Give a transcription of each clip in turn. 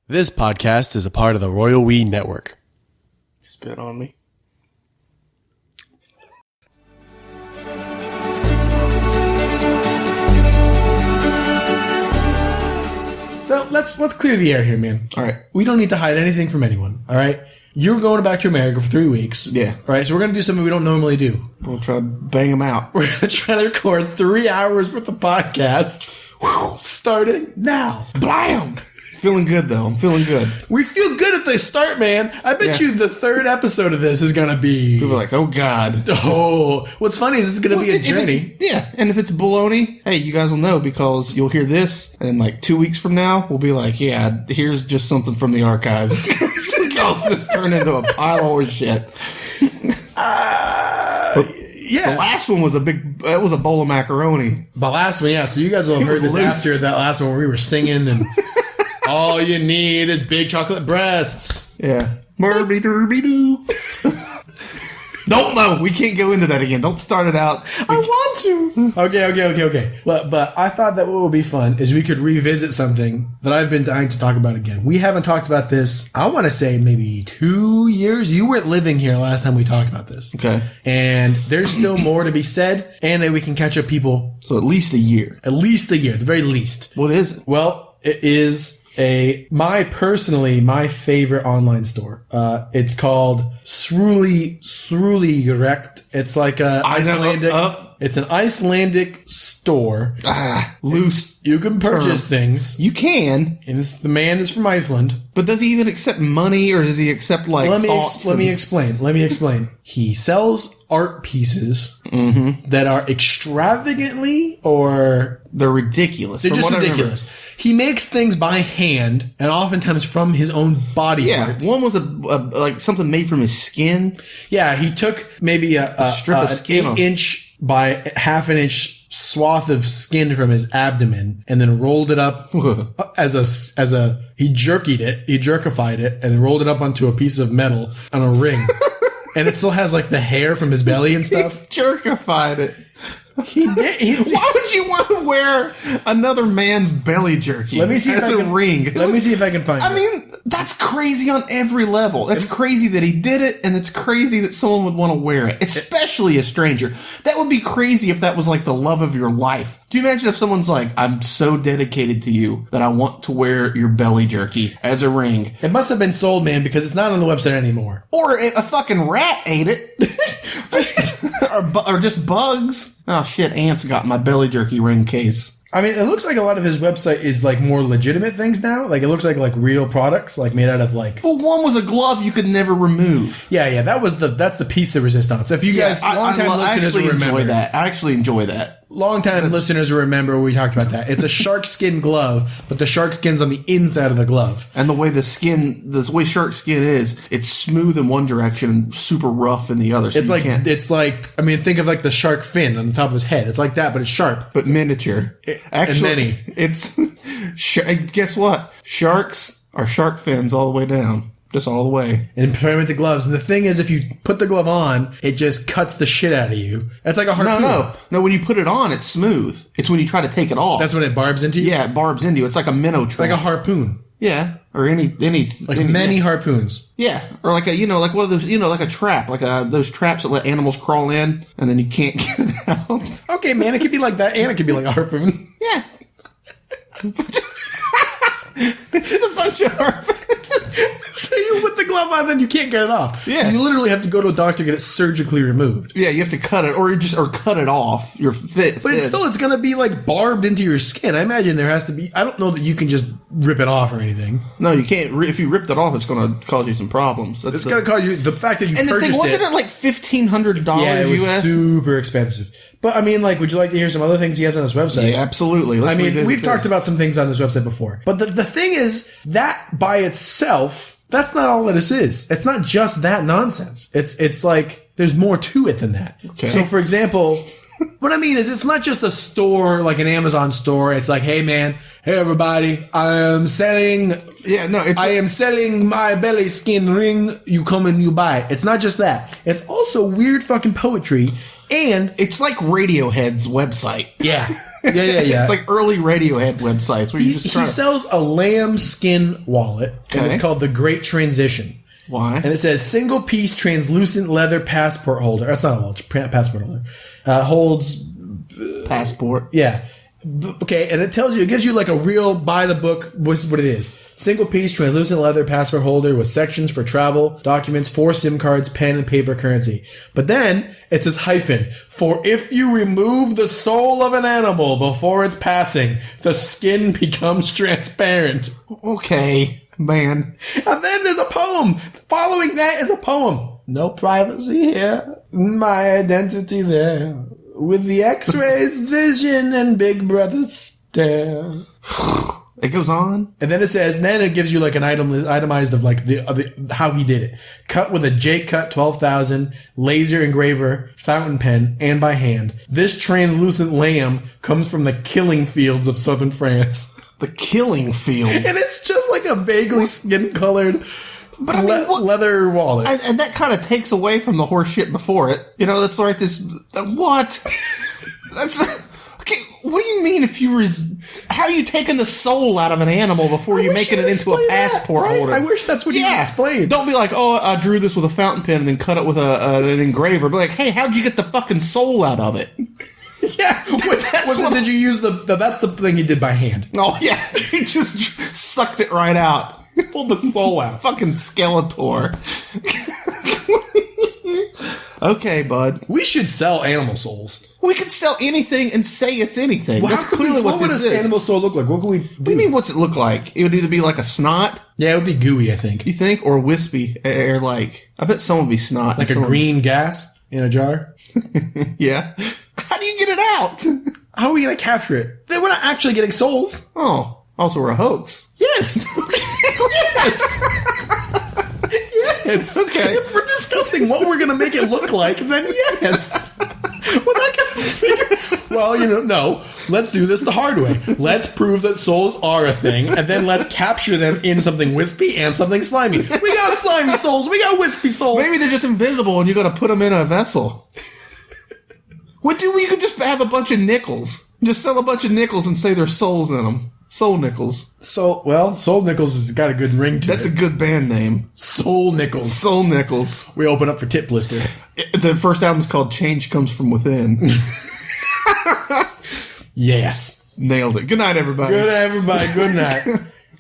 This podcast is a part of the Royal We Network. Spit on me. So let's clear the air here, man. All right. We don't need to hide anything from anyone. All right. You're going back to America for 3 weeks. Yeah. All right. So we're gonna do something we don't normally do. We'll try to bang them out. We're gonna try to record 3 hours worth of podcasts, starting now. Blam! Feeling good, though. I'm feeling good. We feel good at the start, man. I bet you the third episode of this is gonna be. People are like, oh, God. Oh, what's funny is it's gonna be a journey. Yeah. And if it's baloney, hey, you guys will know because you'll hear this, and like 2 weeks from now, we'll be like, yeah, here's just something from the archives. Because this turned into a pile of horse shit. Yeah. The last one was it was a bowl of macaroni. The last one, yeah. So you guys will have heard this Loose. after that last one where we were singing and all you need is big chocolate breasts. Yeah. Murby derby doo. Don't know. We can't go into that again. Don't start it out. I want to. Okay. But I thought that what would be fun is we could revisit something that I've been dying to talk about again. We haven't talked about this, I want to say maybe 2 years. You weren't living here last time we talked about this. Okay. And there's still more to be said, and that we can catch up people So at least a year. at least a year, at the very least. What is it? Well, it is my favorite online store. It's called Sruli Direct. It's like it's an Icelandic store. Loose. You can purchase things. You can, And the man is from Iceland. but does he even accept money, or does he accept like Let thoughts? me explain. He sells art pieces that are extravagantly or They're ridiculous. they're From just what I remember. ridiculous. He makes things by hand and oftentimes from his own body Yeah, parts. one was a like something made from his skin. Yeah, he took maybe a strip of skin an off. 8-inch by half an inch swath of skin from his abdomen and then rolled it up as a he jerkified it and rolled it up onto a piece of metal on a ring. And it still has like the hair from his belly and stuff. Jerkified it. He did. Why would you want to wear another man's belly jerky? Let me see if as I a can, ring. Let me see if I can find it. I mean, that's crazy on every level. That's crazy that he did it, and it's crazy that someone would want to wear it, especially a stranger. That would be crazy if that was like the love of your life. Do you imagine if someone's like, I'm so dedicated to you that I want to wear your belly jerky as a ring? It must have been sold, man, because it's not on the website anymore. Or a fucking rat ate it. or just bugs. Oh shit, ants got my belly jerky ring case. I mean, it looks like a lot of his website is like more legitimate things now. Like it looks like real products, like made out of like. Well, one was a glove you could never remove. Yeah, that's the piece of resistance. If you guys, long-time listeners will remember that. I actually enjoy that. Long-time listeners will remember we talked about that. It's a shark skin glove, but the shark skin's on the inside of the glove. And the way the way shark skin is, it's smooth in one direction and super rough in the other. So It's like, I mean, think of like the shark fin on the top of his head. It's like that, but it's sharp. but miniature. Actually, many. It's guess what? Sharks are shark fins all the way down. Just all the way. And put them into gloves. And the thing is, if you put the glove on, it just cuts the shit out of you. That's like a harpoon. No. When you put it on, it's smooth. It's when you try to take it off. That's when it barbs into you? Yeah, it barbs into you. It's like a minnow trap. Like a harpoon. Yeah, or any Many harpoons. Yeah, or like a like one of those like a trap, like those traps that let animals crawl in and then you can't get it out. Okay, man, it could be like that, and it could be like a harpoon. Yeah, it's a bunch of harpoons. So you put the glove on, then you can't get it off. Yeah. You literally have to go to a doctor to get it surgically removed. Yeah, you have to cut it, or cut it off. Your fit, But it's going to be like barbed into your skin. I imagine there has to be. I don't know that you can just rip it off or anything. No, you can't. If you ripped it off, it's going to cause you some problems. It's going to cause you the fact that you and the purchased thing wasn't it like $1,500 Yeah, it was US? super expensive. But I mean, like, would you like to hear some other things he has on his website? Yeah, absolutely. I mean, we've talked about some things on this website before. But the thing is, that by itself, that's not all that this is. It's not just that nonsense. It's like, there's more to it than that. Okay. So, for example, what I mean is, it's not just a store, like an Amazon store. It's like, hey, man, hey, everybody, I am selling my belly skin ring. You come and you buy. It's not just that. It's also weird fucking poetry And It's like Radiohead's website. yeah. It's like early Radiohead websites where you just try he to... sells a lamb skin wallet, and Okay. it's called the Great Transition. Why? And it says single piece translucent leather passport holder. That's not a wallet, it's a passport holder. Holds, Passport. yeah. Okay, and it tells you, it gives you like a real buy the book, what's what it is. Single piece translucent leather passport holder with sections for travel, documents, 4 SIM cards, pen, and paper currency. But then it says hyphen, for if you remove the soul of an animal before its passing, the skin becomes transparent. Okay, man. And then there's a poem. Following that is a poem. No privacy here. My identity there. With the X-rays vision and Big Brother stare. It goes on. And then it says, then it gives you like an itemized of like the how he did it. Cut with a J-Cut 12,000, laser engraver, fountain pen, and by hand. This translucent lamb comes from the killing fields of southern France. The killing fields. And it's just like a vaguely skin-colored But I mean, what- leather wallet. And that kind of takes away from the horse shit before it. You know, that's like this. What? That's. Okay, what do you mean if you how are you taking the soul out of an animal before you're making it into a passport holder? I wish that's what you explained. Don't be like, oh, I drew this with a fountain pen and then cut it with an engraver. Be like, hey, how'd you get the fucking soul out of it? Yeah, did you use that's the thing he did by hand. Oh, yeah. He just sucked it right out. Pulled the soul out. Fucking Skeletor. Okay, bud. We should sell animal souls. We could sell anything and say it's anything. Well, That's clearly what would this an is. animal soul look like? What could we do? What do you mean, what's it look like? It would either be like a snot, Yeah, it would be gooey, I think. you think, or wispy, or like, I bet some would be snot. Like a and some green gas in a jar. would- Yeah. How do you get it out? How are we going to capture it? Then we're not actually getting souls. Oh, also we're a hoax. Yes. Yes. Yes. Okay. If we're discussing what we're going to make it look like, then yes. We're not going to figure... Well, no. Let's do this the hard way. Let's prove that souls are a thing, and then let's capture them in something wispy and something slimy. We got slimy souls. We got wispy souls. Maybe they're just invisible and you gotta put them in a vessel. We could just have a bunch of nickels. Just sell a bunch of nickels and say there's souls in them. Soul nickels. Soul Nickels has got a good ring to That's it. a good band name. Soul Nickels. Soul nickels. We open up for Tip Blister. The first album's called Change Comes From Within. Yes. Nailed it. Good night, everybody. Good, everybody. Good night.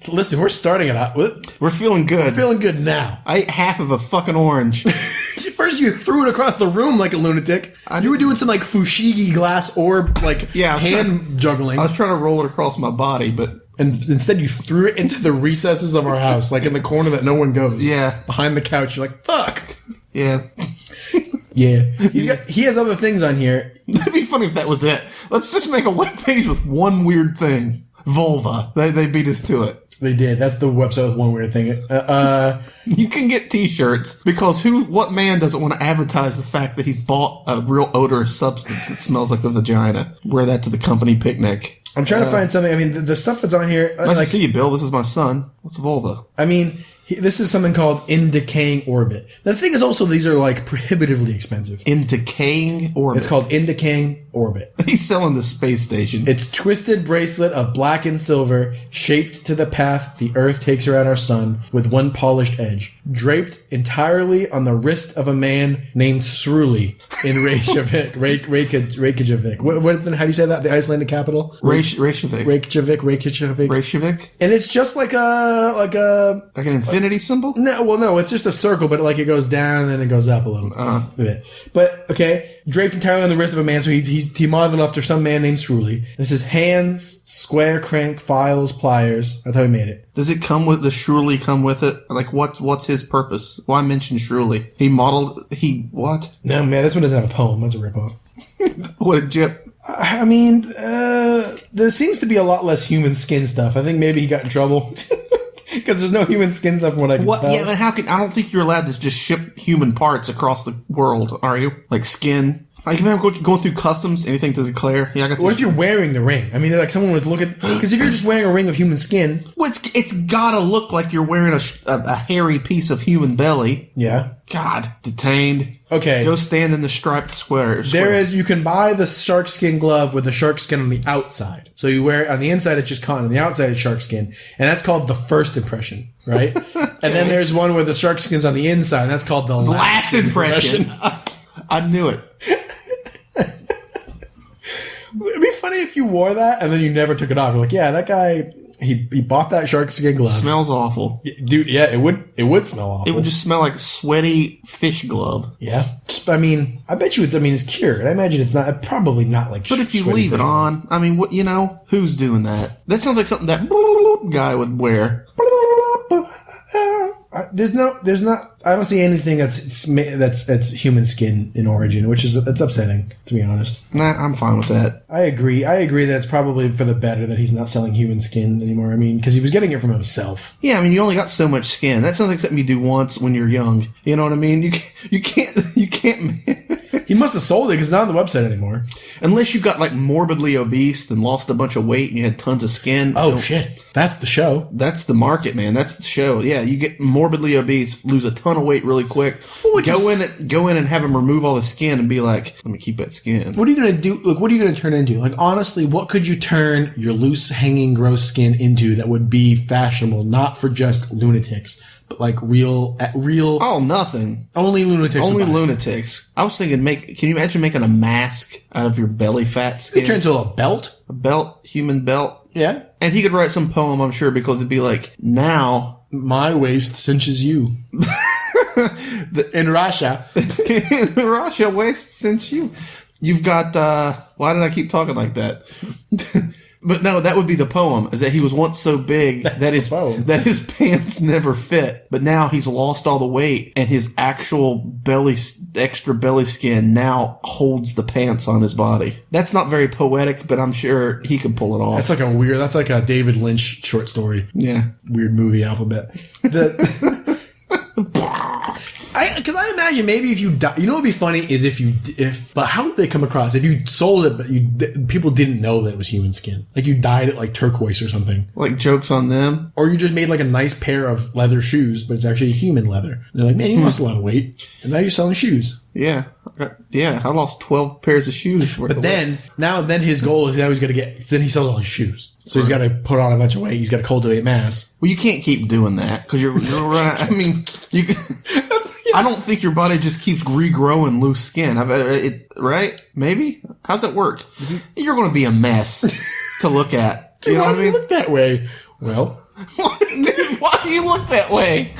Listen, we're starting it out. We're We're feeling good. feeling good now. I ate half of a fucking orange. First, you threw it across the room like a lunatic. You were doing some like fushigi glass orb, like Yeah, I was hand juggling. I was trying to roll it across my body, but And instead, you threw it into the recesses of our house, like in the corner that no one goes. Yeah. Behind the couch. You're like, fuck. yeah. Yeah. He has other things on here. It'd be funny if that was it. Let's just make a web page with one weird thing. Vulva. They beat us to it. They did. That's the website with one weird thing. You can get t-shirts because what man doesn't want to advertise the fact that he's bought a real odorous substance that smells like a vagina? Wear that to the company picnic. I'm trying to find something. I mean, the stuff that's on here. Nice like, to see you, Bill. This is my son. What's a vulva? I mean, this is something called In Decaying Orbit. The thing is also, these are like prohibitively expensive. In decaying orbit. It's called In Decaying Orbit. He's selling the space station. It's twisted bracelet of black and silver, shaped to the path the earth takes around our sun, with one polished edge, draped entirely on the wrist of a man named Sruli in Reykjavik. Reykjavik. What is the, how do you say that? The Icelandic capital? Reykjavik. Reykjavik. Reykjavik? And it's just like a Like an infinity symbol? no, it's just a circle, but like it goes down and then it goes up a little bit. But okay, draped entirely on the wrist of a man, so he modeled after some man named Sruli. This is hands, square crank, files, pliers. That's how he made it. Does the Shirley come with it? Like, what's his purpose? Why mention Shirley? What? No, man, this one doesn't have a poem. That's a ripoff. What a jip. I mean, there seems to be a lot less human skin stuff. I think maybe he got in trouble. Because there's no human skin stuff from what I can What? tell. Yeah, but I don't think you're allowed to just ship human parts across the world, are you? Like skin? Like, you remember going through customs, anything to declare? Yeah, I got What this. if you're wearing the ring? I mean, like someone would look at, because if you're just wearing a ring of human skin, Well, it's gotta look like you're wearing a hairy piece of human belly. yeah. God, detained. Okay. Go stand in the striped square. You can buy the shark skin glove with the shark skin on the outside. So you wear it on the inside, it's just cotton, on the outside, it's shark skin. And that's called the first impression, right? And then there's one where the shark skin's on the inside, and that's called the last impression. I knew it. It'd be funny if you wore that and then you never took it off. You're like, yeah, that guy, he bought that shark skin glove. Smells awful. Dude, yeah, it would smell awful. It would just smell like a sweaty fish glove. Yeah. I mean, I bet you it's cured. I imagine it's not, probably not like But if you sweaty leave it fish. on, I mean, what, who's doing that? That sounds like something that guy would wear. There's not. I don't see anything that's human skin in origin, which is that's upsetting, to be honest. Nah, I'm fine with that. I agree that it's probably for the better that he's not selling human skin anymore. I mean, because he was getting it from himself. Yeah, I mean, you only got so much skin. That sounds like something you do once when you're young. You know what I mean? You can't. He must have sold it because it's not on the website anymore. Unless you got like morbidly obese and lost a bunch of weight and you had tons of skin. Oh shit, that's the show. That's the market, man. That's the show. Yeah, you get morbidly obese, lose a ton of weight really quick. Go in and have them remove all the skin and be like, let me keep that skin. What are you gonna do? Like, what are you gonna turn into? Like, honestly, what could you turn your loose, hanging, gross skin into that would be fashionable, not for just lunatics, but like real? Oh, nothing. Only lunatics. Only would buy it. lunatics. I was thinking, can you imagine making a mask out of your belly fat You skin? could turn into a belt. A belt, human belt. Yeah. And he could write some poem, I'm sure, because it'd be like, now My waist cinches you. In Russia. Russia waste since you've got why did I keep talking like that? But no, that would be the poem, is that he was once so big that his pants never fit, but now he's lost all the weight and his actual extra belly skin now holds the pants on his body. That's not very poetic, but I'm sure he can pull it off. That's like a David Lynch short story. Yeah. Weird movie alphabet. Because I imagine maybe if you die, you know what would be funny is but how would they come across? If you sold it, but people didn't know that it was human skin. Like you dyed it like turquoise or something. Like jokes on them. Or you just made like a nice pair of leather shoes, but it's actually human leather. And they're like, man, you lost a lot of weight. And now you're selling shoes. Yeah. I lost 12 pairs of shoes. But then his goal is now he's got to then he sells all his shoes. So he's got to put on a bunch of weight. He's got to cultivate mass. Well, you can't keep doing that because you're running. I mean, I don't think your body just keeps regrowing loose skin. Right? Maybe? How's that work? You're going to be a mess to look at. Dude, you know why what I do mean? you look that way? Well, Dude, why do you look that way?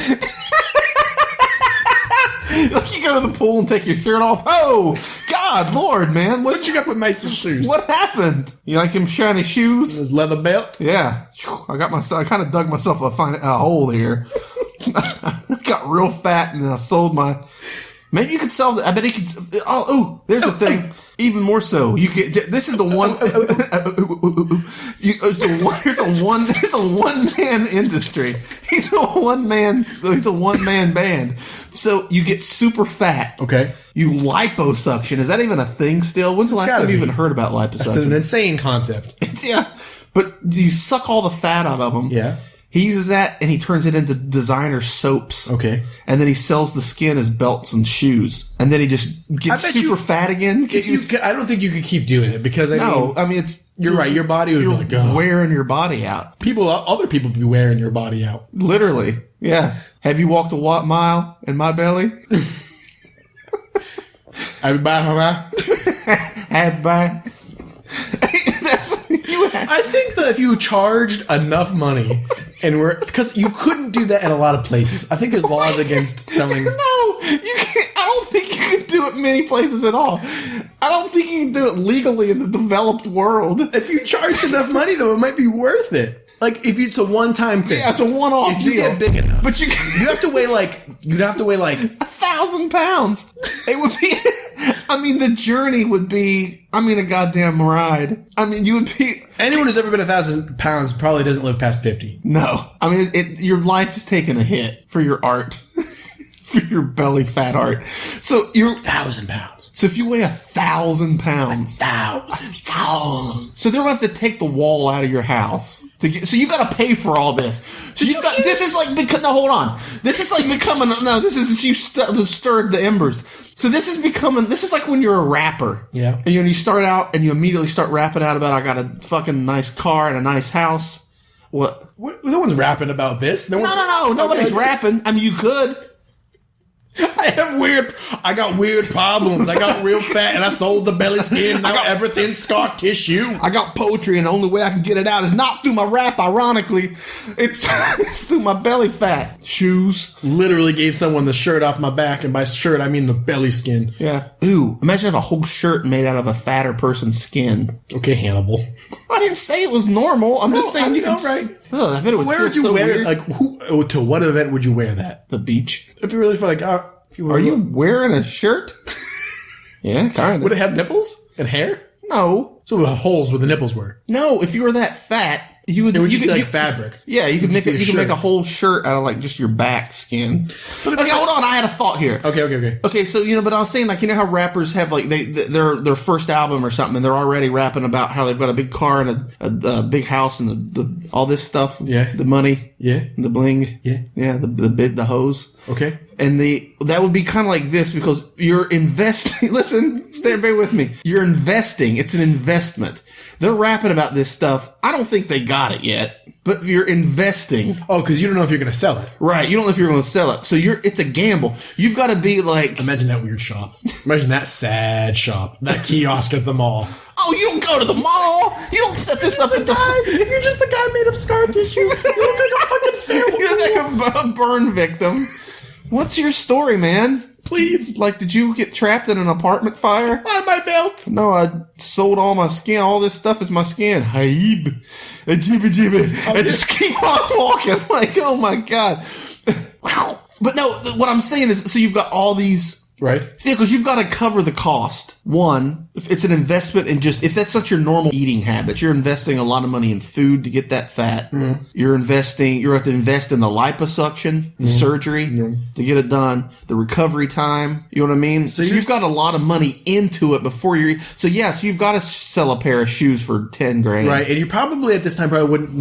Like you go to the pool and take your shirt off. Oh, God, Lord, man. but you got the nicest shoes. What happened? You like him shiny shoes? His leather belt? Yeah. I kind of dug myself a hole here. I got real fat and then I sold my. Maybe you could sell that. I bet he could. Oh, there's the thing. Even more so, you get. This is the one. It's a one man industry. He's a one man band. So you get super fat. Okay. You liposuction. Is that even a thing still? When's the last time you even heard about liposuction? It's an insane concept. Yeah. But you suck all the fat out of them. Yeah. He uses that and he turns it into designer soaps. Okay. And then he sells the skin as belts and shoes. And then he just gets super fat again. I don't think you could keep doing it because you're right. Your body would be like, oh. Wearing your body out. Other people be wearing your body out. Literally. Yeah. Have you walked a mile in my belly? I think that if you charged enough money and because you couldn't do that in a lot of places. I think there's laws against selling. No, you can't. I don't think you can do it many places at all. I don't think you can do it legally in the developed world. If you charged enough money, though, it might be worth it. Like if it's a one-time thing. Yeah, it's a one-off If you deal. get big enough, But you'd have to weigh like 1,000 pounds. It would be. I mean, the journey would be. A goddamn ride. You would be. Anyone who's ever been 1,000 pounds probably doesn't live past 50. No, your life is taking a hit for your art. for your belly fat art. So you're 1,000 pounds. so if you weigh 1,000 pounds, 1,000. so they're gonna have to take the wall out of your house to get. So you got to pay for all this. So you got. This is like because no, hold on. This is like becoming no. This is you stirred the embers. So this is becoming. This is like when you're a rapper. Yeah. And you start out and you immediately start rapping out about I got a fucking nice car and a nice house. What? No one's rapping about this. No. Nobody's rapping. I mean, you could. I got weird problems. I got real fat and I sold the belly skin. Now everything's scar tissue. I got poetry and the only way I can get it out is not through my rap, ironically. It's through my belly fat. Shoes. Literally gave someone the shirt off my back, and by shirt I mean the belly skin. Yeah. Ooh, imagine if a whole shirt made out of a fatter person's skin. Okay, Hannibal. I didn't say it was normal. I'm just saying you can. right. Oh, I bet it would Where feel would you so wear weird. it? Like, to what event would you wear that? The beach. It'd be really fun. Like, people Are you wearing a shirt? Yeah, kind Would of. it have nipples and hair? No. So it would have holes where the nipples were. No, if you were that fat, you would. It would you just be could- like fabric. Yeah, you could make be a you could make shirt. a whole shirt out of like just your back skin. Okay, hold on. I had a thought here. Okay. Okay, so but I was saying like how rappers have like their first album or something, and they're already rapping about how they've got a big car and a big house and the all this stuff. Yeah. The money. Yeah. The bling. Yeah. Yeah. The hose. Okay. And that would be kind of like this because you're investing. Listen, bear with me. You're investing. It's an investment. They're rapping about this stuff. I don't think they got it yet, but you're investing. Oh, because you don't know if you're going to sell it. Right. You don't know if you're going to sell it. So it's a gamble. You've got to be like, Imagine that weird shop. Imagine that sad shop. That kiosk at the mall. oh, you don't go to the mall. You don't set this up at the You're just a guy made of scar tissue. You look like a fucking feral. You're like a burn victim. What's your story, man? Please. Like, did you get trapped in an apartment fire? On my belt. No, I sold all my skin. All this stuff is my skin. Haib. Jibba. I just keep on walking. Like, oh my God. Wow. But no, what I'm saying is, so you've got all these. Right. Yeah, because you've got to cover the cost. One, if it's an investment in if that's not your normal eating habits, you're investing a lot of money in food to get that fat. Mm-hmm. You have to invest in the liposuction, the surgery to get it done, the recovery time. You know what I mean? So you've got a lot of money into it before you're. So yes, you've got to sell a pair of shoes for $10,000. Right. And you probably at this time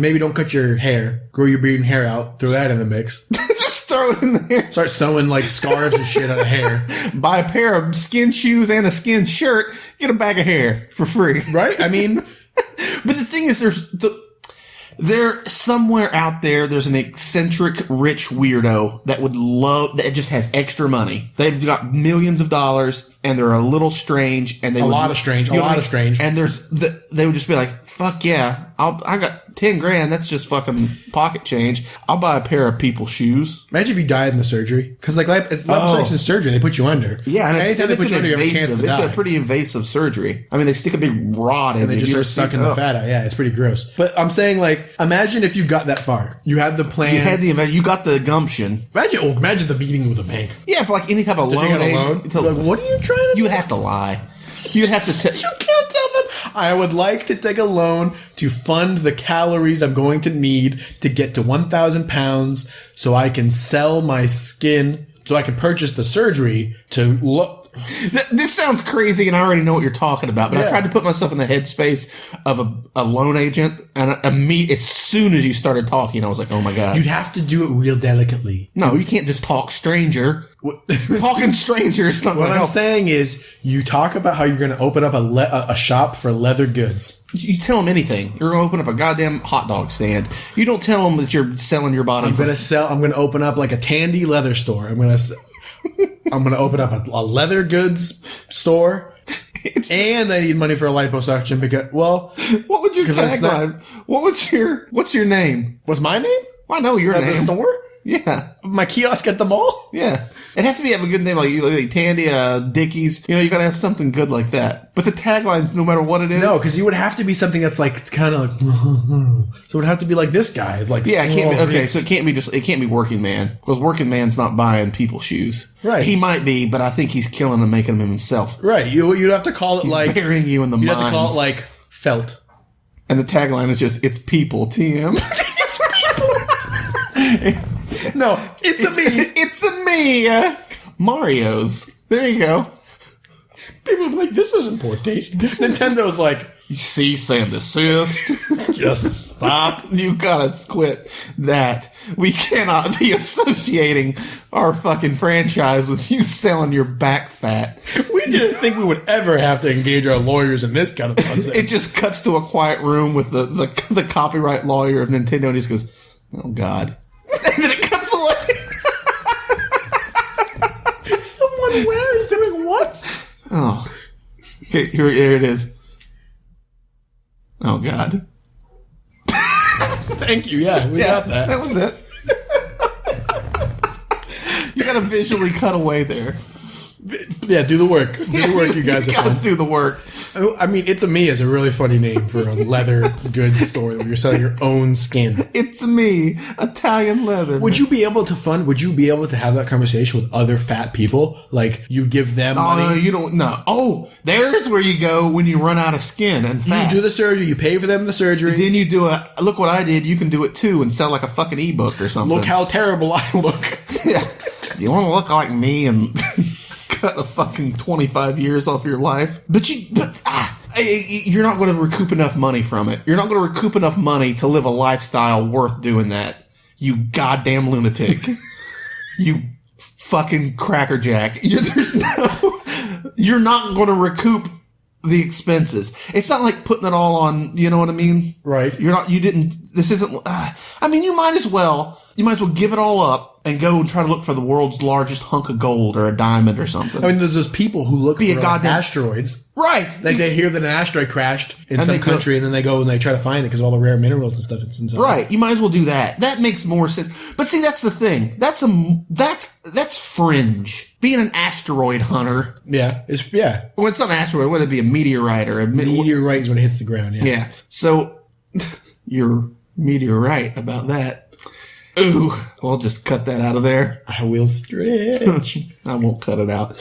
maybe don't cut your hair, grow your beard and hair out, throw that in the mix. Just throw it in there. Start sewing like scarves and shit out of hair. Buy a pair of skin shoes and a skin shirt. Get a bag of hair for free. Right? I mean, But the thing is, there somewhere out there's an eccentric rich weirdo that just has extra money. They've got millions of dollars and they're a little strange and A lot of strange. And they would just be like, fuck yeah, I got $10,000. That's just fucking pocket change. I'll buy a pair of people's shoes. imagine if you died in the surgery. Because like liposuction in surgery, they put you under. Yeah, and anytime they put you under, you have a chance to die. It's a pretty invasive surgery. I mean, they stick a big rod in And they just start sucking the fat out. Yeah, it's pretty gross. But I'm saying, like, imagine if you got that far. You had the plan. You got the gumption. Imagine the meeting with a bank. Yeah, for like any type of If you loan. got a loan, like, what are you trying to do? You would have to lie. You'd have to. You can't tell them. I would like to take a loan to fund the calories I'm going to need to get to 1,000 pounds so I can sell my skin, so I can purchase the surgery to look. This sounds crazy, and I already know what you're talking about. But I Yeah. tried to put myself in the headspace of a loan agent, and as soon as you started talking, I was like, "Oh my God!" You'd have to do it real delicately. No, you can't just talk stranger. Talking stranger is not What going to I'm help. saying is, you talk about how you're going to open up a shop for leather goods. You tell them anything. You're going to open up a goddamn hot dog stand. You don't tell them that you're selling your body. I'm going to open up like a Tandy leather store. I'm going to open up a leather goods store. And I need money for a liposuction because, well, What would your 'cause that's tagline? What's your name? what's my name? I know your At the name. store? Yeah. My kiosk at the mall? Yeah. It has to have a good name like Tandy, Dickies. You gotta have something good like that. But the tagline, no matter what it is. No, because you would have to be something that's like kind of like, so it would have to be like this guy. It's like, Yeah, it can't be, slow. okay, so it can't be Working Man. Because Working Man's not buying people's shoes. Right. He might be, but I think he's killing them, making them himself. Right. You'd have to call it like, Burying you in the you'd mines. have to call it like felt. And the tagline is just, it's people, TM. No, it's a me. It's a me. Mario's. There you go. People be like, this isn't poor taste. Nintendo's like, Cease and desist. just stop. You gotta quit that. We cannot be associating our fucking franchise with you selling your back fat. We didn't think we would ever have to engage our lawyers in this kind of nonsense. It just cuts to a quiet room with the copyright lawyer of Nintendo, and he just goes, "Oh God," and then it cuts away. Someone where is doing what? Oh, okay, here it is. Oh God. Thank you. Yeah, we got that. That was it. You gotta visually cut away there. Yeah, do the work. Do the work, you guys. You Have gotta done. do the work. I mean, It's a Me is a really funny name for a leather goods store where you're selling your own skin. It's me, Italian leather. Would you be able to have that conversation with other fat people? Like, you give them Oh, money, you don't know. Oh, there's where you go when you run out of skin and fat. you do the surgery, you pay for them the surgery. Then you do look what I did. You can do it too and sell like a fucking ebook or something. Look how terrible I look. Yeah. Do you want to look like me and cut a fucking 25 years off your life? You're not going to recoup enough money from it. You're not going to recoup enough money to live a lifestyle worth doing that. You goddamn lunatic. You fucking crackerjack. You're not going to recoup the expenses. It's not like putting it all on, you know what I mean? Right. This isn't, I mean, you might as well give it all up and go and try to look for the world's largest hunk of gold or a diamond or something. I mean, there's those people who look Be a for goddamn- asteroids. Right. Like, they hear that an asteroid crashed in And some they go- country, and then they go and they try to find it because of all the rare minerals and stuff it's inside. Right. You might as well do that. That makes more sense. But see, that's the thing. That's fringe. Being an asteroid hunter. Yeah. Yeah. Well, it's not an asteroid. Would it be a meteorite or a Meteorite is when it hits the ground. Yeah. Yeah. So you're meteorite about that. Ooh. I'll just cut that out of there. I will stretch. I won't cut it out.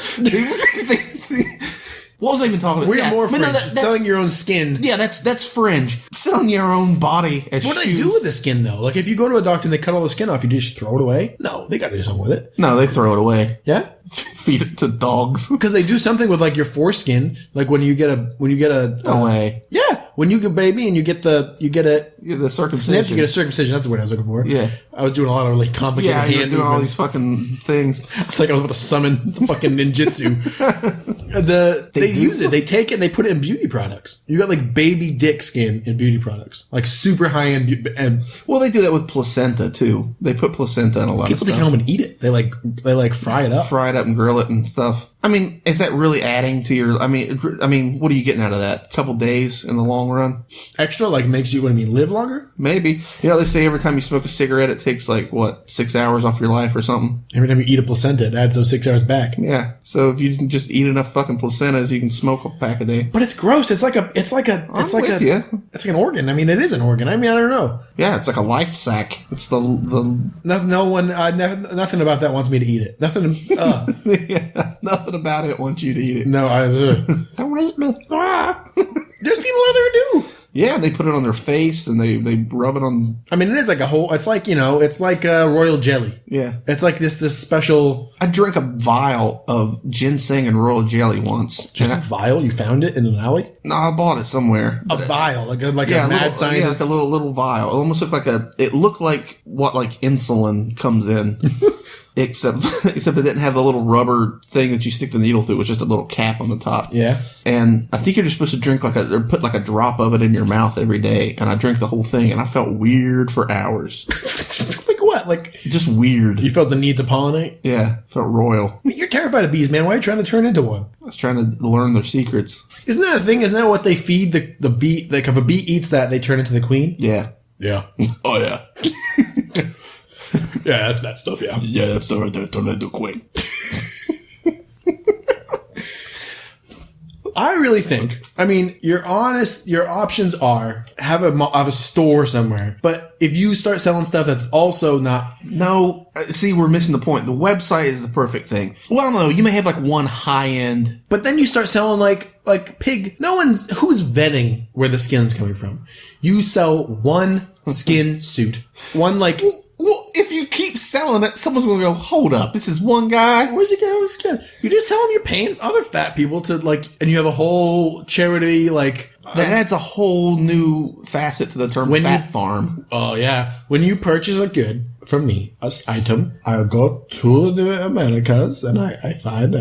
What was I even talking about? We're Yeah, more but fringe. no, that's, Selling your own skin. yeah, that's fringe. Selling your own body as What do they shoes. do with the skin, though? Like, if you go to a doctor and they cut all the skin off, you just throw it away? No, they gotta do something with it. No, they throw it away. Yeah? Feed it to dogs. Because they do something with, like, your foreskin. Like, when you get a Away. yeah, when you get a baby and you get a Yeah, the circumcision. snip, you get a circumcision. That's the word I was looking for. Yeah. I was doing a lot of really complicated Yeah, you're hand doing all movements. these fucking things. It's like I was about to summon the fucking ninjutsu. They use it. They take it and they put it in beauty products. You got like baby dick skin in beauty products, like super high end. And Well, they do that with placenta too. They put placenta in a lot people of take it stuff. home and eat it. They like fry it up. Fry it up and grill it and stuff. I mean, is that really adding to your? I mean, what are you getting out of that? A couple days in the long run, Extra like makes you live longer. maybe. You know, they say every time you smoke a cigarette, it takes like what 6 hours off your life or something. Every time you eat a placenta, it adds those 6 hours back. Yeah. So if you can just eat enough fucking placentas, you can smoke a pack a day. But it's gross. It's like an organ. I mean, it is an organ. I mean, I don't know. Yeah, it's like a life sack. It's the Nothing about that wants me to eat it. Nothing. yeah, nothing about it wants you to eat it. No, Don't eat me. there's people out there who do. Yeah, they put it on their face and they rub it on. I mean, it is like a whole. It's like it's like royal jelly. Yeah. It's like this special. I drank a vial of ginseng and royal jelly once. Just a vial. You found it in an alley. No, I bought it somewhere. A vial, like a Yeah, mad just scientist. a little vial. It almost looked like it looked like what like insulin comes in. Except it didn't have the little rubber thing that you stick the needle through. It was just a little cap on the top. Yeah. And I think you're just supposed to drink or put like a drop of it in your mouth every day. And I drank the whole thing and I felt weird for hours. Like what? Like Just weird. you felt the need to pollinate. Yeah, felt royal. I mean, you're terrified of bees, man. Why are you trying to turn into one? I was trying to learn their secrets. Isn't that a thing? Isn't that what they feed the bee? Like if a bee eats that, they turn into the queen. Yeah. Yeah. Oh yeah. Yeah, that's that stuff. Yeah. Yeah, that's the right there. Turn into queen. I really think. I mean, your options are have a store somewhere. But if you start selling stuff that's also not. No, see, we're missing the point. The website is the perfect thing. Well, I don't know. You may have like one high end. But then you start selling like pig. Who's vetting where the skin's coming from? You sell one skin suit. One like. Well, if you keep selling it, someone's going to go, hold up, this is one guy. Where's he going? You just tell them you're paying other fat people to like, and you have a whole charity like. That adds a whole new facet to the term fat farm. Oh yeah, when you purchase a good from me, an item, I'll go to the Americas and I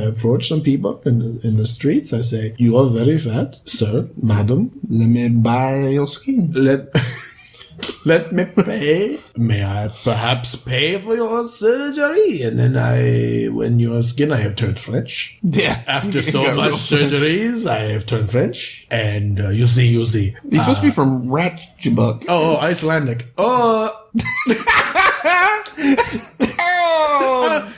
approach some people in the streets. I say, "You are very fat, sir, madam. Let me buy your skin." Let me pay. May I perhaps pay for your surgery? And then when your skin, I have turned French. Yeah. After so much surgeries, I have turned French. And you see. He's supposed to be from Ratchabuk. Oh, Icelandic. Oh,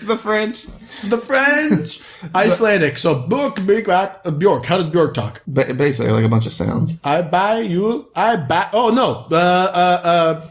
the French. the French. Icelandic. So, Bjork. How does Bjork talk? Basically, like a bunch of sounds. Oh, no. The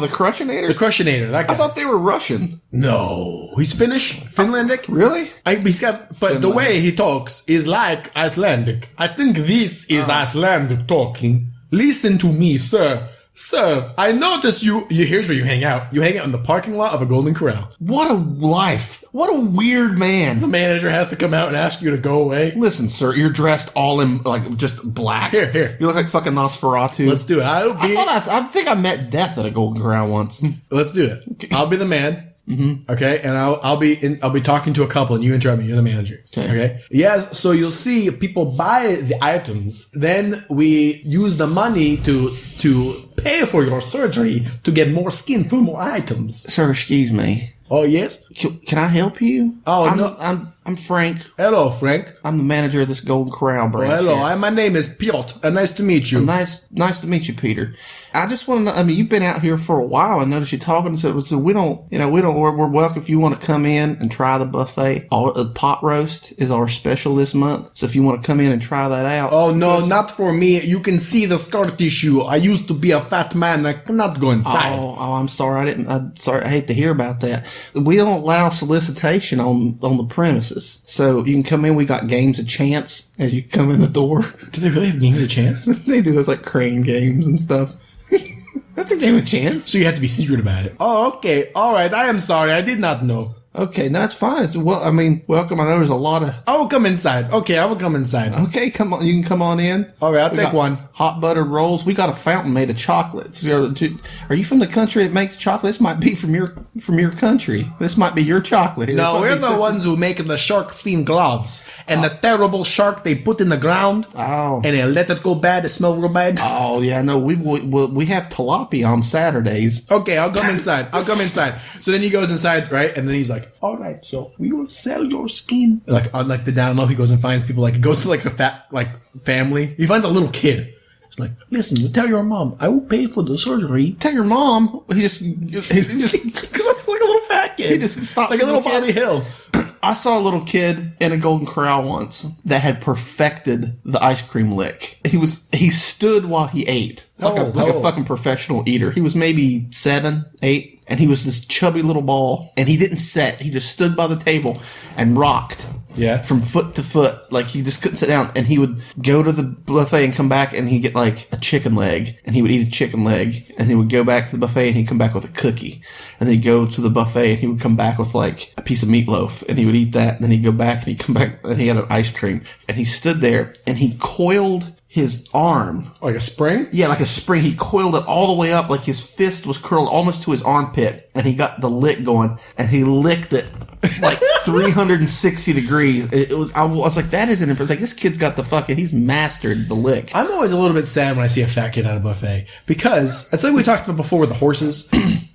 Crushinator? The Crushinator. That guy. I thought they were Russian. No. He's Finnish? Finlandic? Really? But the way he talks is like Icelandic. I think this is Icelandic talking. Listen to me, sir. Sir, I noticed here's where you hang out. You hang out in the parking lot of a Golden Corral. What a life. What a weird man. The manager has to come out and ask you to go away. Listen, sir, you're dressed all in, like, just black. Here. You look like fucking Nosferatu. Let's do it. I think I met Death at a Golden Corral once. Let's do it. Okay. I'll be the man. Mm-hmm. Okay, and I'll be talking to a couple, and you interrupt me. You're the manager. Okay. Yeah. So you'll see people buy the items. Then we use the money to pay for your surgery to get more skin for more items. Sir, excuse me. Oh yes. Can I help you? Oh no. I'm Frank. Hello, Frank. I'm the manager of this Golden Corral branch. Oh, hello. My name is Piotr. Nice to meet you. Nice to meet you, Peter. I just want to know, I mean, you've been out here for a while. I noticed you talking to, so we're welcome if you want to come in and try the buffet. The pot roast is our special this month. So if you want to come in and try that out. Oh, no, not for me. You can see the scar tissue. I used to be a fat man. I cannot go inside. Oh, I'm sorry. I'm sorry. I hate to hear about that. We don't allow solicitation on the premises. So you can come in. We got games of chance as you come in the door. Do they really have games of chance? They do those like crane games and stuff. That's a game of chance. So you have to be secret about it. Oh, okay. All right. I am sorry. I did not know. Okay, no, it's fine. Welcome. I know there's a lot of... I will come inside. Okay, I will come inside. Okay, come on. You can come on in. All right, I'll take one. Hot buttered rolls. We got a fountain made of chocolates. Are you from the country that makes chocolate? This might be from your country. This might be your chocolate. No, we're the ones who make the shark fin gloves. And the terrible shark they put in the ground. Oh. And they let it go bad. It smells real bad. Oh, yeah, no, we have tilapia on Saturdays. Okay, I'll come inside. So then he goes inside, right? And then he's like, all right, so we will sell your skin. Like, on like the down low, he goes and finds people. Like, he goes to like a fat, like, family. He finds a little kid. It's like, listen, you tell your mom, I will pay for the surgery. Tell your mom. He just because I'm like a little fat kid. He just stopped like a little Bobby Hill. I saw a little kid in a Golden Corral once that had perfected the ice cream lick. He stood while he ate. Like a fucking professional eater. He was maybe 7, 8, and he was this chubby little ball, and he didn't sit. He just stood by the table and rocked. Yeah. From foot to foot. Like, he just couldn't sit down. And he would go to the buffet and come back, and he'd get, like, a chicken leg. And he would eat a chicken leg. And he would go back to the buffet, and he'd come back with a cookie. And then he'd go to the buffet, and he would come back with, like, a piece of meatloaf. And he would eat that. And then he'd go back, and he'd come back, and he had an ice cream. And he stood there, and he coiled his arm. Like a spring? Yeah, like a spring. He coiled it all the way up, like his fist was curled almost to his armpit. And he got the lick going, and he licked it like 360 degrees. I was like, that isn't impressive. Like, this kid's got he's mastered the lick. I'm always a little bit sad when I see a fat kid at a buffet, because it's like we talked about before with the horses.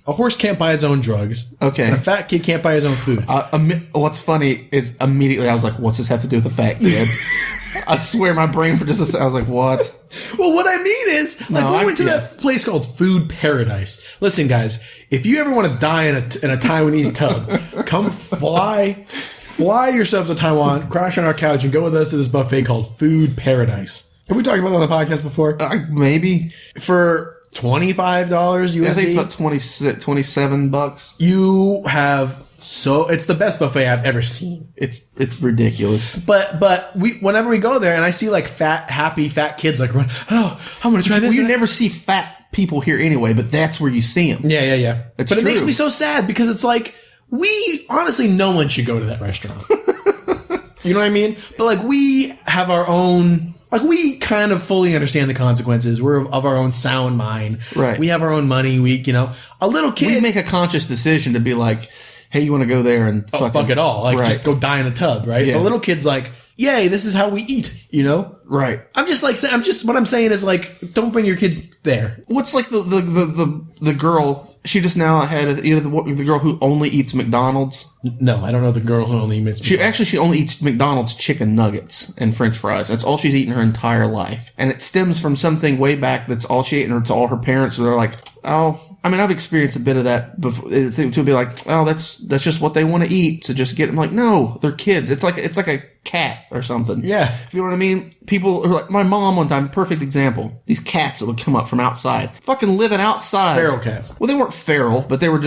A horse can't buy its own drugs. Okay. And a fat kid can't buy his own food. What's funny is immediately I was like, what's this have to do with a fat kid? I swear my brain for just a second, I was like, what? Well, what I mean is, like, we went to that place called Food Paradise. Listen, guys, if you ever want to die in a Taiwanese tub, come fly yourself to Taiwan, crash on our couch, and go with us to this buffet called Food Paradise. Have we talked about that on the podcast before? Maybe. For $25 USD. I think it's about $27. You have... So it's the best buffet I've ever seen. It's ridiculous. But whenever we go there and I see like happy fat kids like run, oh, I'm gonna try this. Well, you never see fat people here anyway, but that's where you see them. Yeah. It's but it makes true. me so sad because it's like, honestly, no one should go to that restaurant. You know what I mean? But like, we have our own, like, we kind of fully understand the consequences. We're of our own sound mind. Right. We have our own money. A little We kid. make a conscious decision to be like, hey, you want to go there and Fuck it all. Like, Right. just go die in a tub, right? Yeah. The little kid's like, yay, this is how we eat, you know? Right. What I'm saying is like, don't bring your kids there. What's like the girl? She just now had the girl who only eats McDonald's. No, I don't know the girl who only eats. She only eats McDonald's chicken nuggets and French fries. That's all she's eaten her entire life, and it stems from something way back. That's all she ate, and to all her parents. They're like, oh. I mean, I've experienced a bit of that before, to be like, oh, that's just what they want to eat. So just get them. Like, no, they're kids. It's like a cat or something. Yeah. If you know what I mean? People are like, my mom one time, perfect example. These cats that would come up from outside, fucking living outside. Feral cats. Well, they weren't feral, but they were,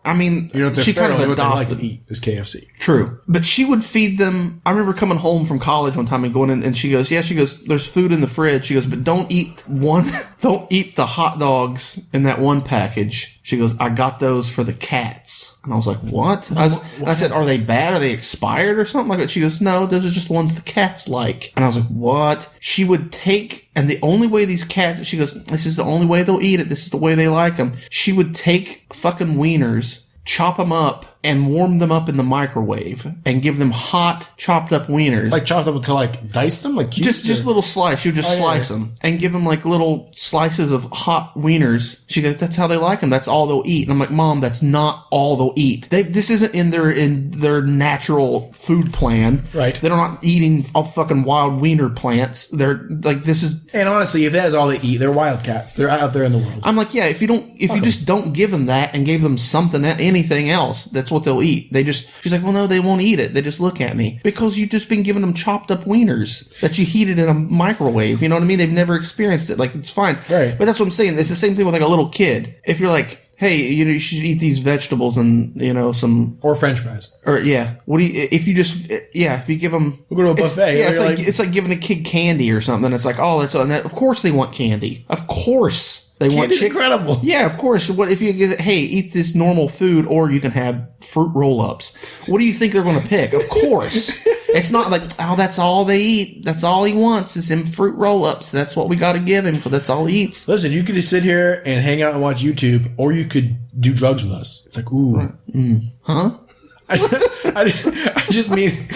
I mean, You know, if they're she feral, kind of what they like adopted. to eat is KFC. True. But she would feed them. I remember coming home from college one time and going in, and she goes, there's food in the fridge. She goes, but don't eat the hot dogs in that one package. She goes, I got those for the cats. And I was like, what? I said, are they bad? Are they expired or something like that? She goes, no, those are just the ones the cats like. And I was like, what? She would take, and the only way these cats, she goes, this is the only way they'll eat it. This is the way they like them. She would take fucking wieners, chop them up, and warm them up in the microwave and give them hot chopped up wieners. Like chopped up to like dice them, like cubes, just little slice. You would just slice them and give them like little slices of hot wieners. She goes, that's how they like them. That's all they'll eat. And I'm like, Mom, that's not all they'll eat. This isn't in their natural food plan. Right. They're not eating all fucking wild wiener plants. They're like, this is. And honestly, if that is all they eat, they're wildcats. They're out there in the world. I'm like, yeah. If you just don't give them that and gave them something, anything else, that's what they'll eat. She's like, well, no, they won't eat it. They just look at me because you've just been giving them chopped up wieners that you heated in a microwave. You know what I mean? They've never experienced it. Like, it's fine. Right. But that's what I'm saying. It's the same thing with like a little kid. If you're like, hey, you should eat these vegetables and, Or French fries. if you give them, We'll go to a buffet. it's like giving a kid candy or something. It's like, oh, of course they want candy. Of course. They want Candy's incredible. Yeah, of course. What if you get, hey, eat this normal food, or you can have fruit roll-ups? What do you think they're going to pick? Of course. It's not like, oh, that's all they eat. That's all he wants is them fruit roll-ups. That's what we got to give him because that's all he eats. Listen, you could just sit here and hang out and watch YouTube, or you could do drugs with us. It's like, ooh. Huh? I just mean,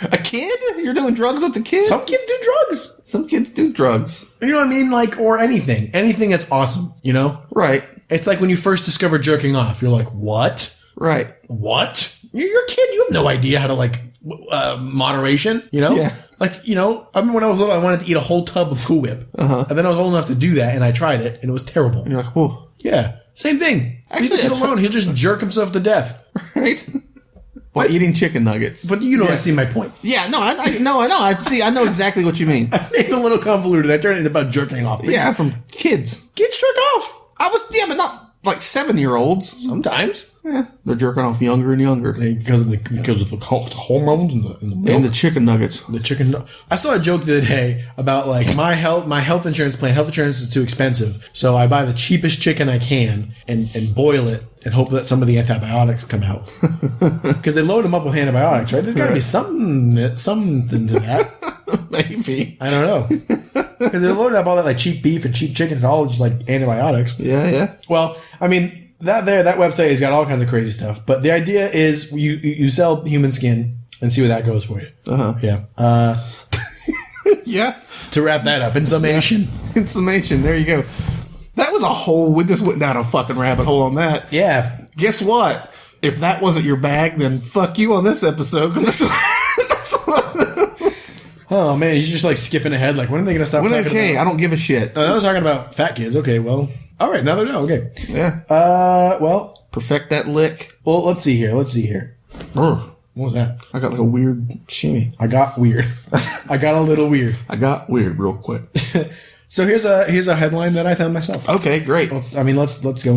A kid? You're doing drugs with the kid? some kids do drugs. Some kids do drugs. You know what I mean? Like, or anything. Anything that's awesome, you know? Right. It's like when you first discover jerking off. You're like, what? Right. What? You're a kid. You have no idea how to, like, moderation, you know? Yeah. Like, I mean, when I was little, I wanted to eat a whole tub of Cool Whip. And then I was old enough to do that, and I tried it, and it was terrible. And you're like, whoa. Yeah. Same thing. Actually, Leave the kid alone. He'll just jerk himself to death. Right? While eating chicken nuggets. But I see my point. Yeah, no, I know. I know exactly what you mean. I made it a little convoluted. I turned it about jerking off. Yeah, from kids. Kids jerk off. But not like 7-year-olds. Sometimes. Yeah, they're jerking off younger and younger. Because of the hormones and the milk. And the chicken nuggets. The chicken. I saw a joke the other day about like my health insurance plan. Health insurance is too expensive, so I buy the cheapest chicken I can and boil it and hope that some of the antibiotics come out. Because they load them up with antibiotics, right? There's got to be something to that. Maybe. I don't know. Because they're loading up all that like cheap beef and cheap chicken. It's all just like antibiotics. Yeah. Well, I mean. That website has got all kinds of crazy stuff. But the idea is you sell human skin and see where that goes for you. Yeah. Yeah. To wrap that up, in summation. In summation, there you go. That was we just went down a fucking rabbit hole on that. Yeah. Guess what? If that wasn't your bag, then fuck you on this episode. Because Oh man, he's just like skipping ahead. Like, when are they going to stop talking okay, about? I don't give a shit. I was talking about fat kids. Okay, well. All right, now they're done. Okay. Yeah. Well. Perfect that lick. Well, let's see here. What was that? I got like a weird shimmy. I got weird. I got a little weird. I got weird real quick. So here's a headline that I found myself. Okay, great. Let's go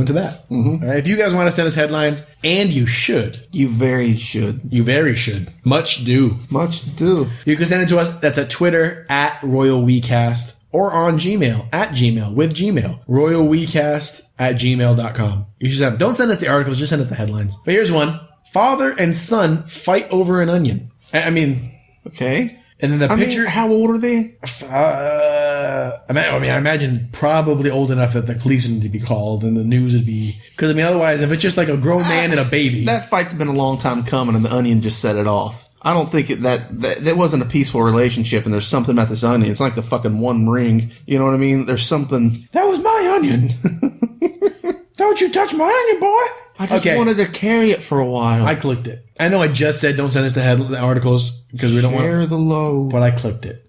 into that. Mm-hmm. All right, if you guys want to send us headlines, and you should. You very should. You very should. Much do. Much do. You can send it to us. That's at Twitter at RoyalWeCast. or on Gmail, at Gmail, with Gmail, royalwecast@gmail.com. You should have, don't send us the articles, just send us the headlines. But here's one. Father and son fight over an onion. I mean, Okay. and then the picture. how old are they? I imagine probably old enough that the police would need to be called and the news would be, because I mean, otherwise, if it's just like a grown man and a baby. That fight's been a long time coming, and the onion just set it off. I don't think that wasn't a peaceful relationship, and there's something about this onion. It's like the fucking One Ring. You know what I mean? There's something. That was my onion. Don't you touch my onion, boy. I just wanted to carry it for a while. I clicked it. I know I just said don't send us the articles because we don't want. Share the load. But I clicked it.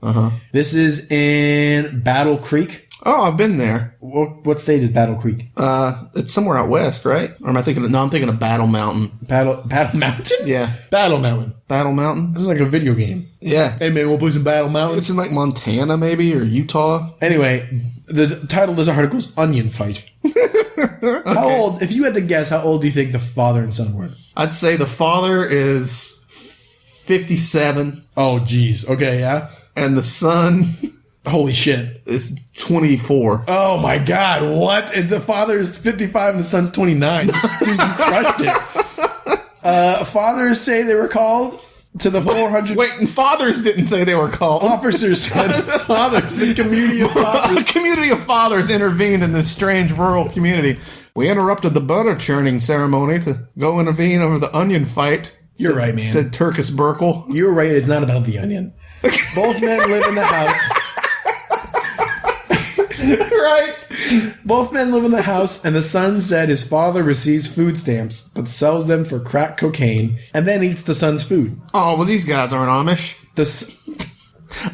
This is in Battle Creek. Oh, I've been there. What state is Battle Creek? It's somewhere out west, right? Or am I thinking? No, I'm thinking of Battle Mountain. Battle Mountain? Yeah, Battle Mountain. Battle Mountain. This is like a video game. Yeah, Hey man, we'll play some Battle Mountain. it's in like Montana, maybe, or Utah. Anyway, the title of this article is Onion Fight. How old, if you had to guess, how old do you think the father and son were? I'd say the father is 57, Oh, geez. Okay, yeah. and the son Holy shit. is 24. Oh my god, what? And the father is 55 and the son's 29. Dude, you crushed it. Fathers say they were called to the 400... Wait, and fathers didn't say they were called. Officers said fathers, the community of A fathers. community of fathers intervened in this strange rural community. We interrupted the butter churning ceremony to go intervene over the onion fight. You're right, man. Said Turkus Burkle. You're right, it's not about the onion. Both men live in the house. Right. Both men live in the house, and the son said his father receives food stamps, but sells them for crack cocaine, and then eats the son's food. Oh, well, these guys aren't Amish.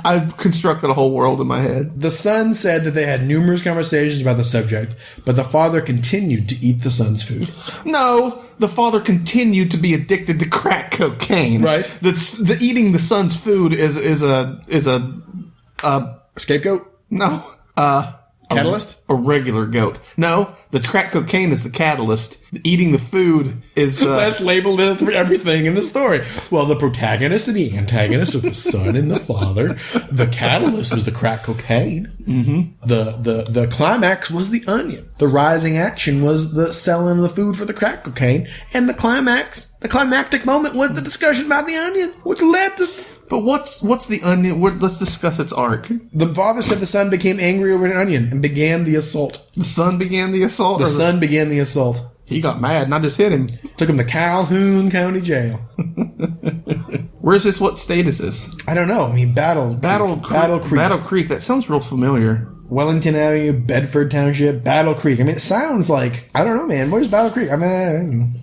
I've constructed a whole world in my head. The son said that they had numerous conversations about the subject, but the father continued to eat the son's food. No, the father continued to be addicted to crack cocaine. Right. The eating the son's food is a Scapegoat? Catalyst? A regular goat. No, the crack cocaine is the catalyst. Eating the food is the... That's labeled as everything in the story. Well, the protagonist and the antagonist are the son and the father. The catalyst was the crack cocaine. Mm-hmm. The climax was the onion. The rising action was the selling of the food for the crack cocaine. And the climactic moment was the discussion about the onion, which led to... But what's the onion? Let's discuss its arc. The father said the son became angry over an onion and began the assault. The son began the assault? The son began the assault. He got mad and I just hit him. Took him to Calhoun County Jail. Where's this? What state is this? I don't know. I mean, Battle Creek. Battle Creek. That sounds real familiar. Wellington Avenue, Bedford Township, Battle Creek. I mean, it sounds like, I don't know, man. Where's Battle Creek? I mean,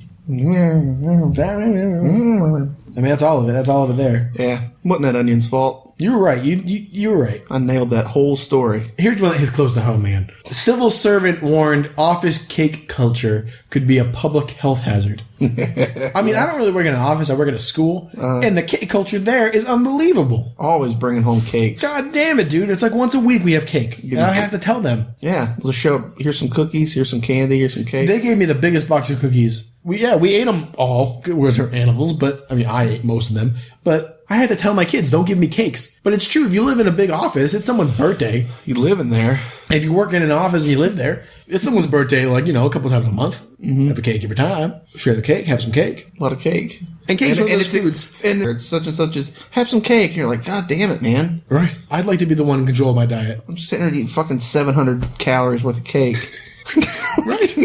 that's all of it. That's all of it there. Yeah. Wasn't that onion's fault? You were right. You were right. I nailed that whole story. Here's one that hits close to home, man. Civil servant warned office cake culture could be a public health hazard. I mean, I don't really work in an office. I work at a school. And the cake culture there is unbelievable. Always bringing home cakes. God damn it, dude. It's like once a week we have cake. And I have to tell them. Yeah. Let's show up. Here's some cookies. Here's some candy. Here's some cake. They gave me the biggest box of cookies. We ate them all. We're animals, but I mean, I ate most of them. But I had to tell my kids, don't give me cakes. But it's true. If you live in a big office, it's someone's birthday. You live in there. If you work in an office and you live there, it's someone's birthday, like, a couple times a month. Mm-hmm. Have a cake every time. Share the cake. Have some cake. A lot of cake. And cake's one of those foods. And it's such and such as, have some cake. And you're like, God damn it, man. Right. I'd like to be the one in control of my diet. I'm just sitting there eating fucking 700 calories worth of cake. Right.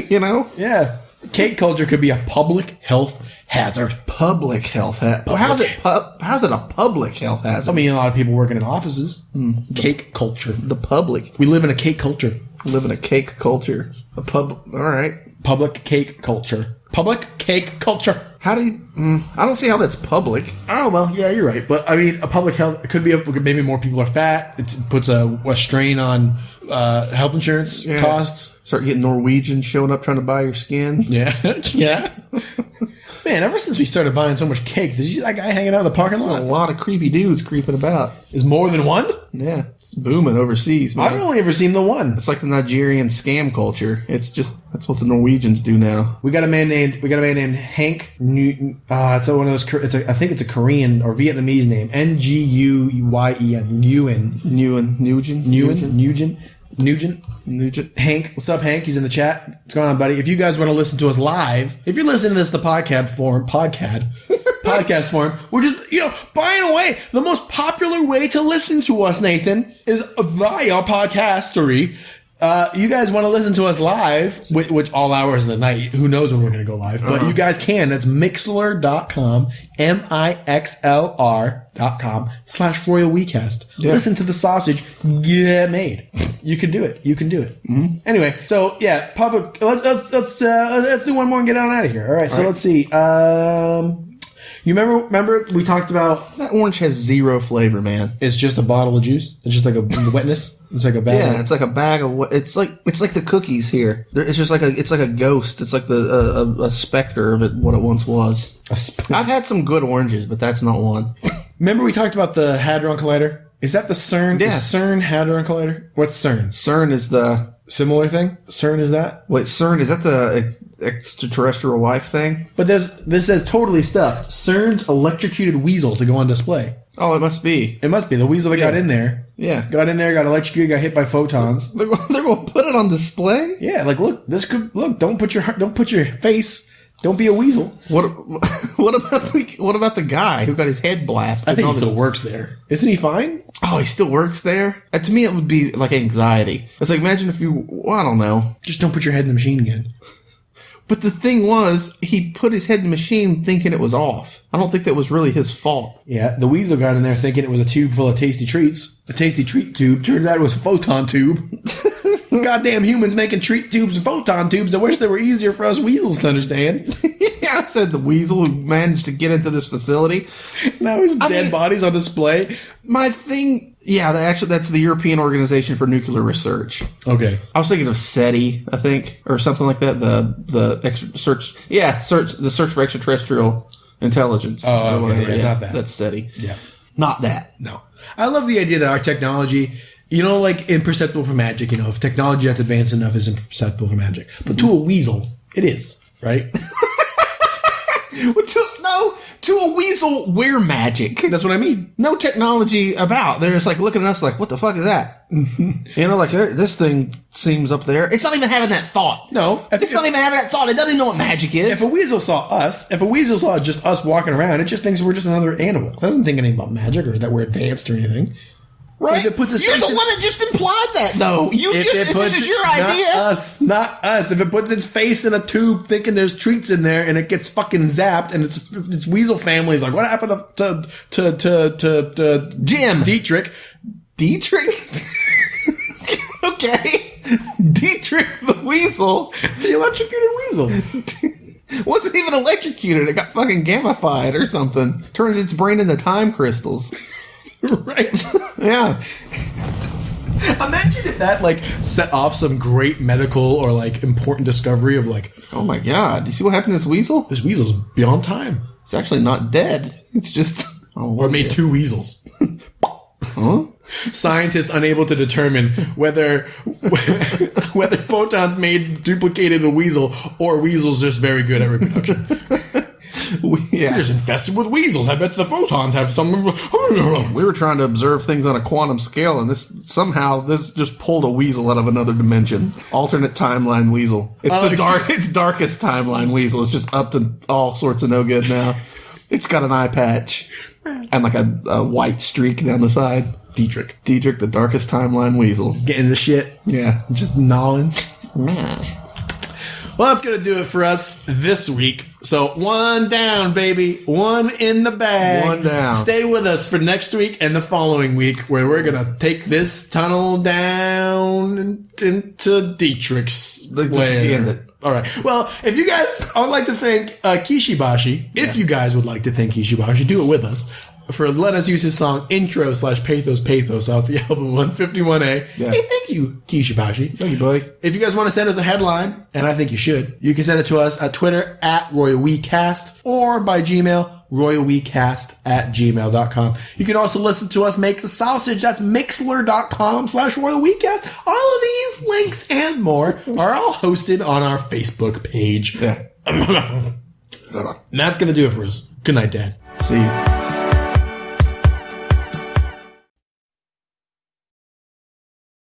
Yeah. Cake culture could be a public health hazard. Public health hazard. Well, how's it a public health hazard? I mean, a lot of people working in offices. Cake culture. The public. We live in a cake culture. We live in a cake culture. All right. Public cake culture. Public cake culture. How do you... I don't see how that's public. Oh, well, yeah, you're right. But, I mean, a public health... It could be... maybe more people are fat. It puts a strain on health insurance costs. Start getting Norwegians showing up trying to buy your skin. Yeah. Yeah. Man, ever since we started buying so much cake, did you see that guy hanging out in the parking lot? A lot of creepy dudes creeping about. Is more than one? Yeah, it's booming overseas, man. I've only ever seen the one. It's like the Nigerian scam culture. It's just that's what the Norwegians do now. We got a man named Hank Newton. It's one of those. I think it's a Korean or Vietnamese name. Nguyen. Nugent. Hank, what's up, Hank? He's in the chat. What's going on, buddy? If you guys want to listen to us live, if you're listening to this the podcast form, we're just, by the way, the most popular way to listen to us, Nathan, is via podcastery. You guys want to listen to us live, which all hours of the night, who knows when we're going to go live, but you guys can. That's Mixlr.com, Mixlr.com/RoyalWeCast. Yeah. Listen to the sausage get made. You can do it. Mm-hmm. Anyway, so yeah, let's do one more and get on out of here. All right, so let's see. You remember we talked about that orange has zero flavor, man. It's just a bottle of juice. It's just like a wetness. It's like a bag. Yeah, it's like a bag of what? It's like the cookies here. It's just like a ghost. It's like a specter of what it once was. I've had some good oranges, but that's not one. Remember we talked about the Hadron Collider? Is that the CERN? Yeah. Is CERN Hadron Collider? What's CERN? CERN is the similar thing. CERN is that? Wait, CERN is that the extraterrestrial life thing? But this says totally stuffed. CERN's electrocuted weasel to go on display. Oh, it must be. It must be the weasel that got in there. Yeah, got in there, got electrocuted, got hit by photons. They're going to put it on display. Yeah, like look, Don't put your face. Don't be a weasel. What about the guy who got his head blasted? I think he still works there. Isn't he fine? Oh, he still works there? To me, it would be like anxiety. It's like, imagine if I don't know. Just don't put your head in the machine again. But the thing was, he put his head in the machine thinking it was off. I don't think that was really his fault. Yeah, the weasel got in there thinking it was a tube full of tasty treats. A tasty treat tube. Turned out it was a photon tube. Goddamn humans making treat tubes and photon tubes. I wish they were easier for us weasels to understand. Yeah, I said the weasel who managed to get into this facility. Now his dead bodies on display. My thing, yeah, that's the European Organization for Nuclear Research. Okay. I was thinking of SETI, I think, or something like that. The search for extraterrestrial intelligence. Oh, okay. Whatever. Yeah, not that. That's SETI. Yeah. Not that. No. I love the idea that our technology, like imperceptible for magic, if technology that's advanced enough is imperceptible for magic. But to a weasel, it is, right? To a weasel, we're magic. That's what I mean. No technology about. They're just like looking at us like, what the fuck is that? Like this thing seems up there. It's not even having that thought. No. It's not even having that thought. It doesn't even know what magic is. If a weasel saw just us walking around, it just thinks we're just another animal. It doesn't think anything about magic or that we're advanced or anything. Right? You're the one that just implied that, though. This is your idea. Not us. If it puts its face in a tube thinking there's treats in there and it gets fucking zapped and its weasel family is like, what happened to Jim? Dietrich? Okay. Dietrich the weasel. The electrocuted weasel. Wasn't even electrocuted. It got fucking gamified or something. Turned its brain into time crystals. Right. Yeah. Imagine if that set off some great medical or important discovery of oh my god, do you see what happened to this weasel? This weasel's beyond time. It's actually not dead. It's just or made two weasels. Huh? Scientists unable to determine whether photons made duplicated a weasel or weasels just very good at reproduction. Yeah. We're just infested with weasels. I bet the photons have some. We were trying to observe things on a quantum scale, and this just pulled a weasel out of another dimension. Alternate timeline weasel. It's darkest timeline weasel. It's just up to all sorts of no good now. It's got an eye patch and a white streak down the side. Dietrich, the darkest timeline weasel. He's getting the shit. Yeah, just gnawing. Man. Well, that's going to do it for us this week. So, one down, baby. One in the bag. One down. Stay with us for next week and the following week where we're going to take this tunnel down into Dietrich's lair. All right. Well, if you guys, I would like to thank Kishibashi. If you guys would like to thank Kishibashi, do it with us. for letting us use his song intro/pathos off the album 151A. Yeah. Hey, thank you, Keisha Bashi. Thank you, buddy. If you guys want to send us a headline, and I think you should, you can send it to us at Twitter at RoyalWeCast or by Gmail, RoyalWeCast@gmail.com. You can also listen to us make the sausage. That's mixler.com/RoyalWeCast. All of these links and more are all hosted on our Facebook page. Yeah. And that's going to do it for us. Good night, Dad. See you.